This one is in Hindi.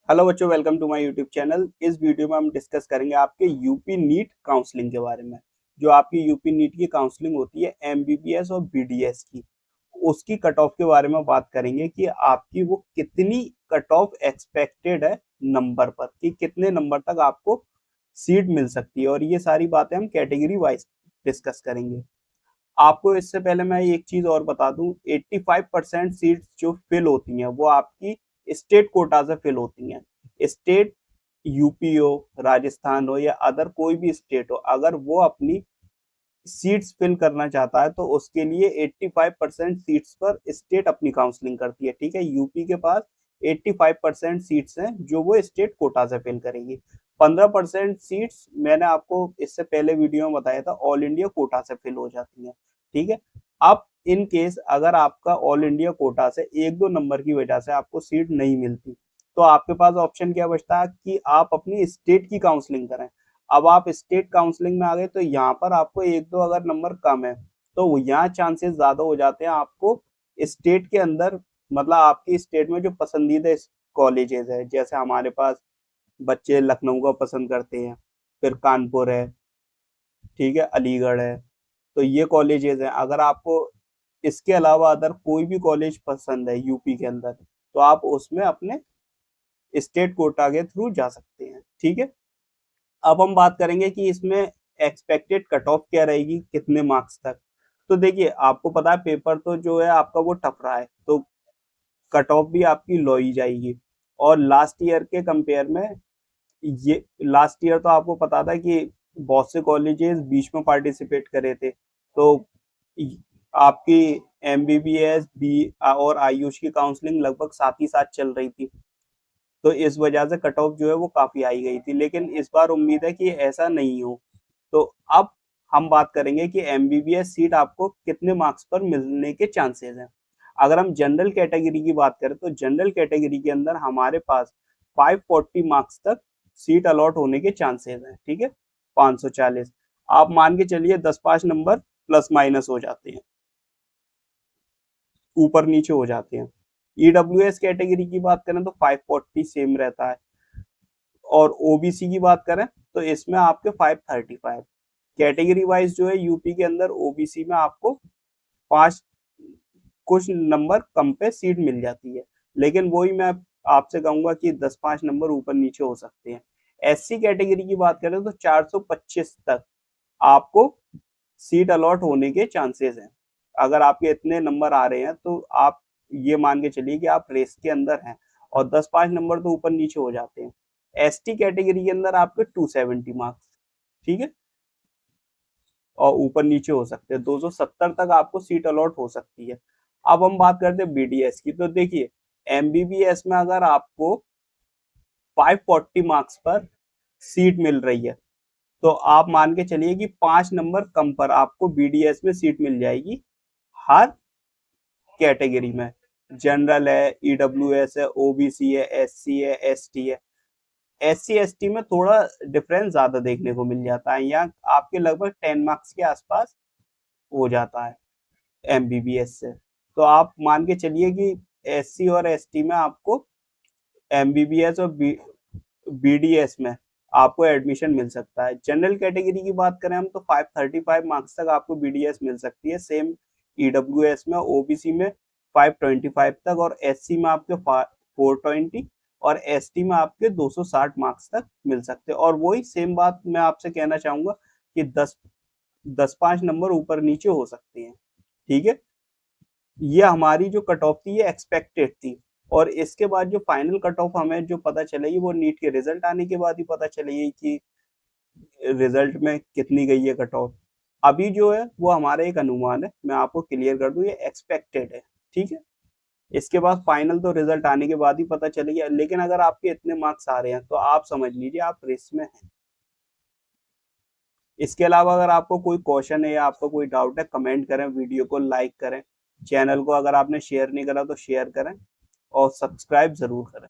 हेलो बच्चों, welcome to my YouTube channel. इस वीडियो में हम डिस्कस करेंगे आपके यूपी नीट काउंसलिंग के बारे में। जो आपकी यूपी नीट की काउंसलिंग होती है एमबीबीएस और बीडीएस की, उसकी कट ऑफ के बारे में बात करेंगे कि आपकी वो कितनी कट ऑफ एक्सपेक्टेड है नंबर पर, कि कितने नंबर तक आपको सीट मिल सकती है। और ये सारी बातें हम कैटेगरी वाइज डिस्कस करेंगे। आपको इससे पहले मैं एक चीज और बता दूं, 85% सीट्स जो फिल होती हैं वो आपकी स्टेट कोटा से फिल होती हैं। स्टेट यूपी हो, राजस्थान हो या अदर कोई भी स्टेट हो, अगर वो अपनी सीट्स फिल करना चाहता है तो उसके लिए 85% सीट्स पर स्टेट अपनी काउंसलिंग करती है। ठीक है, यूपी के पास 85% सीट्स हैं जो वो स्टेट कोटा से फिल करेगी। 15% सीट्स मैंने आपको इससे पहले वीडियो में बताया था ऑल इंडिया कोटा से फिल हो जाती हैं। ठीक है, अब इन केस अगर आपका ऑल इंडिया कोटा से एक दो नंबर की वजह से आपको सीट नहीं मिलती, तो आपके पास ऑप्शन क्या बचता है कि आप अपनी स्टेट की काउंसलिंग करें। अब आप स्टेट काउंसलिंग में आ गए तो यहाँ पर आपको एक दो अगर नंबर कम है तो यहाँ चांसेस ज्यादा हो जाते हैं आपको स्टेट के अंदर, मतलब आपकी स्टेट में जो पसंदीदा कॉलेजेस है, जैसे हमारे पास बच्चे लखनऊ का पसंद करते हैं, फिर कानपुर है, ठीक है, अलीगढ़ है। तो ये कॉलेजेस हैं। अगर आपको इसके अलावा अदर कोई भी कॉलेज पसंद है यूपी के अंदर, तो आप उसमें अपने स्टेट कोटा के थ्रू जा सकते हैं। ठीक है, अब हम बात करेंगे कि इसमें एक्सपेक्टेड कट ऑफ क्या रहेगी, कितने मार्क्स तक। तो देखिए, आपको पता है पेपर तो जो है आपका वो टफ रहा है, तो कट ऑफ भी आपकी लो ही जाएगी। और लास्ट ईयर के कंपेयर में, ये लास्ट ईयर तो आपको पता था कि बहुत से कॉलेजेस बीच में पार्टिसिपेट करे थे, तो आपकी एमबीबीएस बी और आयुष की काउंसलिंग लगभग साथ ही साथ चल रही थी। तो इस वजह से कट ऑफ जो है वो काफी आई गई थी, लेकिन इस बार उम्मीद है कि ऐसा नहीं हो। तो अब हम बात करेंगे कि एमबीबीएस सीट आपको कितने मार्क्स पर मिलने के चांसेस हैं। अगर हम जनरल कैटेगरी की बात करें तो जनरल कैटेगरी के अंदर हमारे पास 540 मार्क्स तक सीट अलॉट होने के चांसेस हैं। ठीक है, 540 आप मान के चलिए, 10-5 नंबर प्लस माइनस हो जाते हैं, ऊपर नीचे हो जाते हैं। ईडब्ल्यूएस कैटेगरी की बात करें तो 540 सेम रहता है, और ओबीसी की बात करें तो इसमें आपके 535। कैटेगरी वाइज जो है यूपी के अंदर ओबीसी में आपको पांच कुछ नंबर कम पे सीट मिल जाती है, लेकिन वही मैं आपसे कहूंगा कि 10-5 नंबर ऊपर नीचे हो सकते हैं। एससी कैटेगरी की बात करें तो 425 तक आपको सीट अलॉट होने के चांसेस हैं। अगर आपके इतने नंबर आ रहे हैं तो आप ये मान के चलिए कि आप रेस के अंदर हैं, और 10-5 नंबर तो ऊपर नीचे हो जाते हैं। एसटी कैटेगरी के अंदर आपके 270 मार्क्स, ठीक है, और ऊपर नीचे हो सकते हैं, 270 तक आपको सीट अलॉट हो सकती है। अब हम बात करते हैं बीडीएस की, तो देखिए एमबीबीएस में अगर आपको 540 मार्क्स पर सीट मिल रही है, तो आप मान के चलिए कि 5 नंबर कम पर आपको बीडीएस में सीट मिल जाएगी हर कैटेगरी में। जनरल है, ईडब्ल्यूएस है, ओबीसी है, एससी है, एसटी है। एससी एसटी में थोड़ा डिफरेंस ज्यादा देखने को मिल जाता है, यहाँ आपके लगभग 10 मार्क्स के आसपास हो जाता है एमबीबीएस से। तो आप मान के चलिए कि एससी और एसटी में आपको एमबीबीएस और बीडीएस में आपको एडमिशन मिल सकता है। जनरल कैटेगरी की बात करें हम तो 535 मार्क्स तक आपको बीडीएस मिल सकती है, सेम ईडब्ल्यूएस में, ओबीसी में 525 तक, और एससी में आपके 420, और एसटी में आपके 260 मार्क्स तक मिल सकते हैं। और वही सेम बात मैं आपसे कहना चाहूंगा कि 10-5 नंबर ऊपर नीचे हो सकते हैं। ठीक है, ये हमारी जो कट ऑफ थी ये एक्सपेक्टेड थी, और इसके बाद जो फाइनल कट ऑफ हमें जो पता चलेगी वो नीट के रिजल्ट आने के बाद ही पता चलेगी कि रिजल्ट में कितनी गई है कट ऑफ। अभी जो है वो हमारा एक अनुमान है, मैं आपको क्लियर कर दूं, ये एक्सपेक्टेड है। ठीक है, इसके बाद फाइनल तो रिजल्ट आने के बाद ही पता चलेगी, लेकिन अगर आपके इतने मार्क्स आ रहे हैं तो आप समझ लीजिए आप रेस में हैं। इसके अलावा अगर आपको कोई क्वेश्चन है या आपको कोई डाउट है, कमेंट करें, वीडियो को लाइक करें, चैनल को अगर आपने शेयर नहीं करा तो शेयर करें, और सब्सक्राइब जरूर करें।